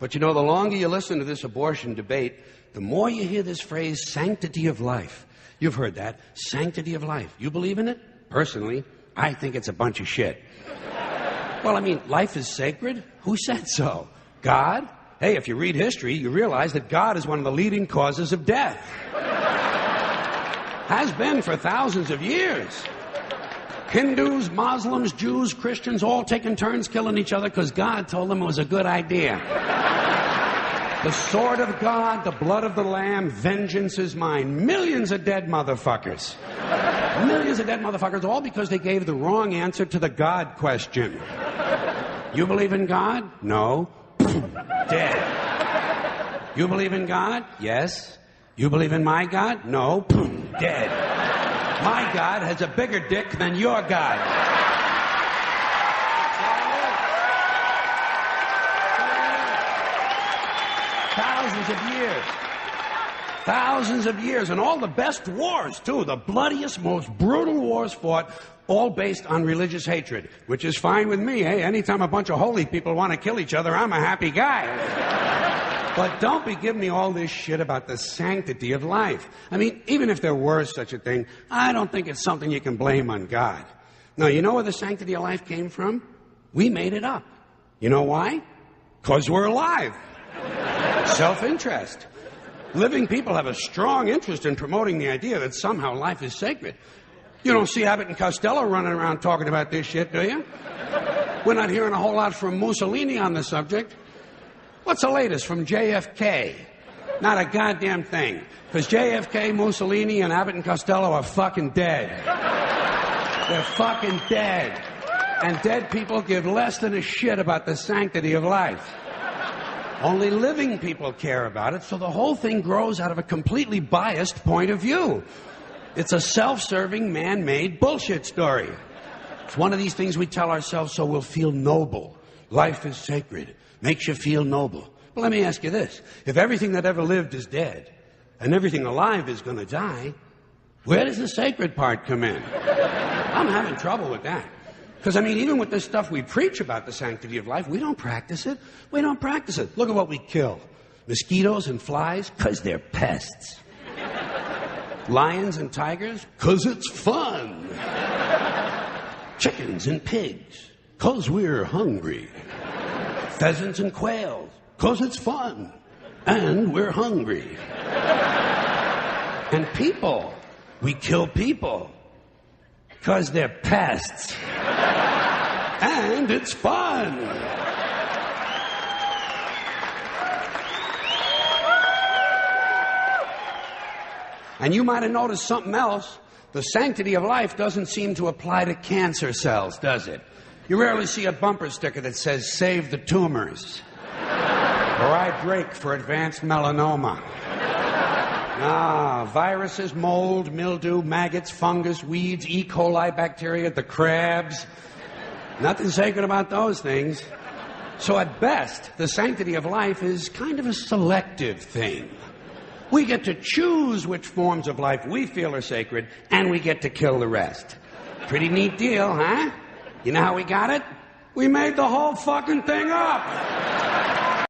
But you know, the longer you listen to this abortion debate, the more you hear this phrase, sanctity of life. You've heard that, sanctity of life. You believe in it? Personally, I think it's a bunch of shit. Well, I mean, life is sacred? Who said so? God? Hey, if you read history, you realize that God is one of the leading causes of death. Has been for thousands of years. Hindus, Muslims, Jews, Christians, all taking turns killing each other because God told them it was a good idea. The sword of God, the blood of the Lamb, vengeance is mine. Millions of dead motherfuckers. Millions of dead motherfuckers, all because they gave the wrong answer to the God question. You believe in God? No. Dead. You believe in God? Yes. You believe in my God? No. Dead. My God has a bigger dick than your God. Thousands of years. Thousands of years. And all the best wars, too. The bloodiest, most brutal wars fought, all based on religious hatred, which is fine with me. Hey, anytime a bunch of holy people want to kill each other, I'm a happy guy. But don't be giving me all this shit about the sanctity of life. I mean, even if there were such a thing, I don't think it's something you can blame on God. No, you know where the sanctity of life came from? We made it up. You know why? 'Cause we're alive. Self-interest. Living people have a strong interest in promoting the idea that somehow life is sacred. You don't see Abbott and Costello running around talking about this shit, do you? We're not hearing a whole lot from Mussolini on the subject. What's the latest from JFK? Not a goddamn thing. Because JFK, Mussolini, and Abbott and Costello are fucking dead. They're fucking dead. And dead people give less than a shit about the sanctity of life. Only living people care about it, so the whole thing grows out of a completely biased point of view. It's a self-serving, man-made bullshit story. It's one of these things we tell ourselves so we'll feel noble. Life is sacred. Makes you feel noble. Well, let me ask you this. If everything that ever lived is dead, and everything alive is going to die, where does the sacred part come in? I'm having trouble with that. Because, I mean, even with this stuff we preach about the sanctity of life, we don't practice it. We don't practice it. Look at what we kill. Mosquitoes and flies, because they're pests. Lions and tigers, because it's fun. Chickens and pigs, because we're hungry. Pheasants and quails, because it's fun. And we're hungry. And people, we kill people, because they're pests. And it's fun. And you might have noticed something else. The sanctity of life doesn't seem to apply to cancer cells, does it? You rarely see a bumper sticker that says, save the tumors. Or I break for advanced melanoma. Viruses, mold, mildew, maggots, fungus, weeds, E. coli bacteria, the crabs. Nothing sacred about those things. So at best, the sanctity of life is kind of a selective thing. We get to choose which forms of life we feel are sacred, and we get to kill the rest. Pretty neat deal, huh? You know how we got it? We made the whole fucking thing up.